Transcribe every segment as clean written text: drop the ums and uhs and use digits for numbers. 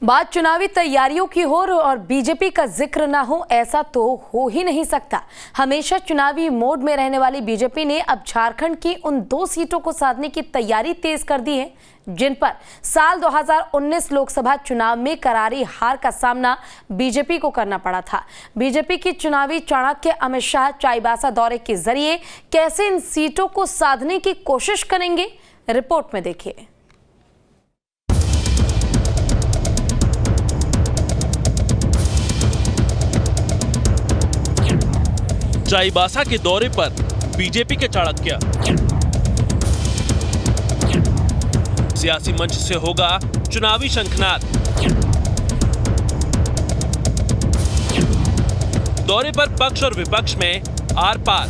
बात चुनावी तैयारियों की हो और बीजेपी का जिक्र ना हो, ऐसा तो हो ही नहीं सकता। हमेशा चुनावी मोड में रहने वाली बीजेपी ने अब झारखंड की उन 2 सीटों को साधने की तैयारी तेज कर दी है जिन पर साल 2019 लोकसभा चुनाव में करारी हार का सामना बीजेपी को करना पड़ा था। बीजेपी की चुनावी चाणक्य अमित शाह चाईबासा दौरे के जरिए कैसे इन सीटों को साधने की कोशिश करेंगे, रिपोर्ट में देखिए। चाईबासा के दौरे पर बीजेपी के चाणक्य, सियासी मंच से होगा चुनावी शंखनाद। दौरे पर पक्ष और विपक्ष में आर पार।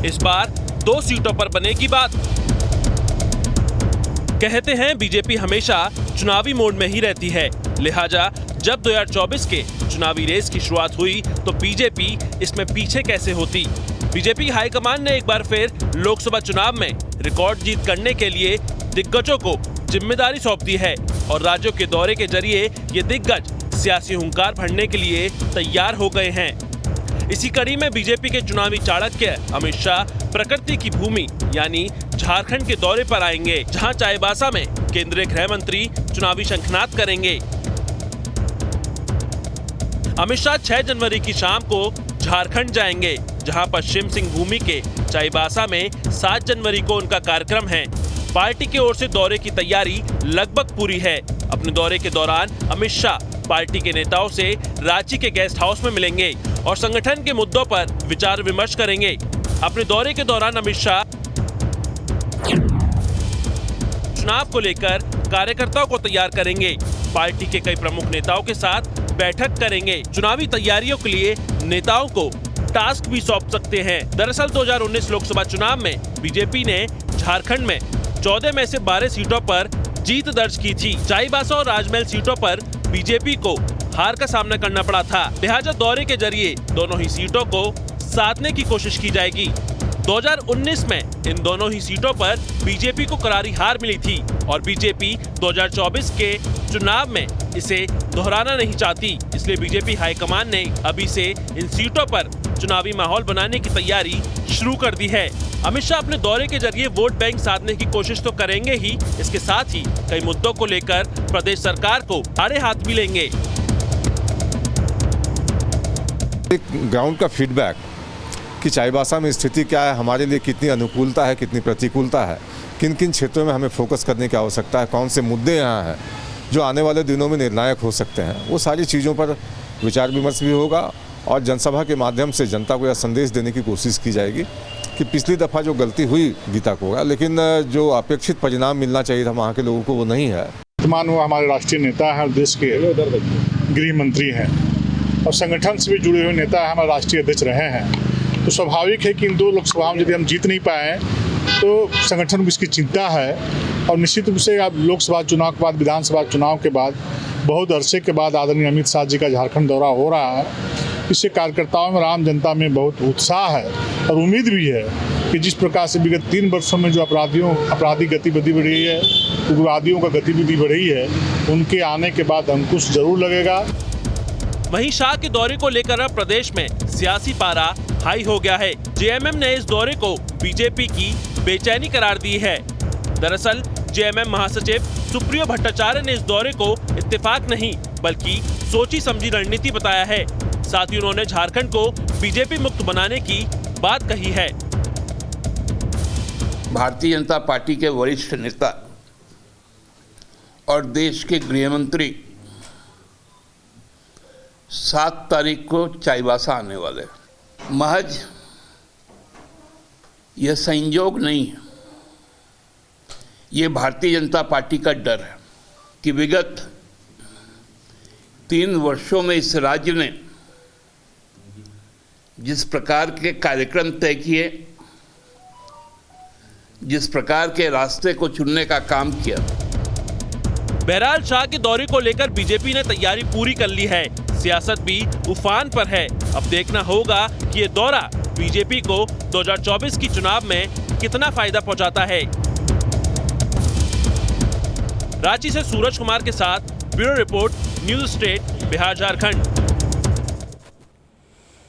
इस बार 2 सीटों पर बनेगी बात। कहते हैं बीजेपी हमेशा चुनावी मोड में ही रहती है, लिहाजा जब 2024 के चुनावी रेस की शुरुआत हुई तो बीजेपी इसमें पीछे कैसे होती। बीजेपी हाईकमान ने एक बार फिर लोकसभा चुनाव में रिकॉर्ड जीत करने के लिए दिग्गजों को जिम्मेदारी सौंप दी है और राज्यों के दौरे के जरिए ये दिग्गज सियासी हुंकार भरने के लिए तैयार हो गए हैं। इसी कड़ी में बीजेपी के चुनावी चाणक्य अमित शाह प्रकृति की भूमि यानी झारखंड के दौरे पर आएंगे, जहां चाईबासा में केंद्रीय गृह मंत्री चुनावी शंखनाद करेंगे। अमित शाह 6 जनवरी की शाम को झारखंड जाएंगे, जहां पश्चिम सिंह भूमि के चाईबासा में 7 जनवरी को उनका कार्यक्रम है। पार्टी की ओर से दौरे की तैयारी लगभग पूरी है। अपने दौरे के दौरान अमित शाह पार्टी के नेताओं से रांची के गेस्ट हाउस में मिलेंगे और संगठन के मुद्दों पर विचार विमर्श करेंगे। अपने दौरे के दौरान अमित शाह चुनाव को लेकर कार्यकर्ताओं को तैयार करेंगे। पार्टी के कई प्रमुख नेताओं के साथ बैठक करेंगे। चुनावी तैयारियों के लिए नेताओं को टास्क भी सौंप सकते हैं। दरअसल 2019 लोकसभा चुनाव में बीजेपी ने झारखंड में 14 में से 12 सीटों पर जीत दर्ज की थी। चाईबासा और राजमहल सीटों पर बीजेपी को हार का सामना करना पड़ा था, लिहाजा दौरे के जरिए दोनों ही सीटों को साधने की कोशिश की जाएगी। 2019 में इन दोनों ही सीटों पर बीजेपी को करारी हार मिली थी और बीजेपी 2024 के चुनाव में इसे दोहराना नहीं चाहती, इसलिए बीजेपी हाईकमान ने अभी से इन सीटों पर चुनावी माहौल बनाने की तैयारी शुरू कर दी है। अमित शाह अपने दौरे के जरिए वोट बैंक साधने की कोशिश तो करेंगे ही, इसके साथ ही कई मुद्दों को लेकर प्रदेश सरकार को आड़े हाथ भी लेंगे। ग्राउंड का फीडबैक कि चाईबासा में स्थिति क्या है, हमारे लिए कितनी अनुकूलता है, कितनी प्रतिकूलता है, किन किन क्षेत्रों में हमें फोकस करने की आवश्यकता है, कौन से मुद्दे यहाँ हैं जो आने वाले दिनों में निर्णायक हो सकते हैं, वो सारी चीज़ों पर विचार विमर्श भी होगा और जनसभा के माध्यम से जनता को यह संदेश देने की कोशिश की जाएगी कि पिछली दफ़ा जो गलती हुई गीता को होगा, लेकिन जो अपेक्षित परिणाम मिलना चाहिए था वहाँ के लोगों को वो नहीं है। वर्तमान वो हमारे राष्ट्रीय नेता है, देश के गृह मंत्री हैं और संगठन से भी जुड़े हुए नेता है, हमारे राष्ट्रीय अध्यक्ष रहे हैं। तो स्वाभाविक है कि इन 2 लोकसभाओं में यदि हम जीत नहीं पाए तो संगठन को इसकी चिंता है और निश्चित रूप से अब लोकसभा चुनाव के बाद, विधानसभा चुनाव के बाद बहुत अरसे के बाद आदरणीय अमित शाह जी का झारखंड दौरा हो रहा है। इससे कार्यकर्ताओं में, आम जनता में बहुत उत्साह है और उम्मीद भी है कि जिस प्रकार से विगत 3 वर्षों में जो आपराधिक गतिविधि बढ़ी है, उग्रवादियों का गतिविधि बढ़ी है, उनके आने के बाद अंकुश जरूर लगेगा। वहीं शाह के दौरे को लेकर अब प्रदेश में सियासी पारा हाई हो गया है। जेएमएम ने इस दौरे को बीजेपी की बेचैनी करार दी है। दरअसल जेएमएम महासचिव सुप्रियो भट्टाचार्य ने इस दौरे को इत्तेफाक नहीं बल्कि सोची समझी रणनीति बताया है। साथ ही उन्होंने झारखंड को बीजेपी मुक्त बनाने की बात कही है। भारतीय जनता पार्टी के वरिष्ठ नेता और देश के गृह मंत्री 7 तारीख को चाईबासा आने वाले। महज यह संयोग नहीं है, ये भारतीय जनता पार्टी का डर है कि विगत 3 वर्षों में इस राज्य ने जिस प्रकार के कार्यक्रम तय किए, जिस प्रकार के रास्ते को चुनने का काम किया। बहरहाल शाह के दौरे को लेकर बीजेपी ने तैयारी पूरी कर ली है। सियासत भी उफान पर है। अब देखना होगा कि ये दौरा बीजेपी को 2024 की चुनाव में कितना फायदा पहुंचाता है। रांची से सूरज कुमार के साथ bureau report, news state, Bihar Jharkhand.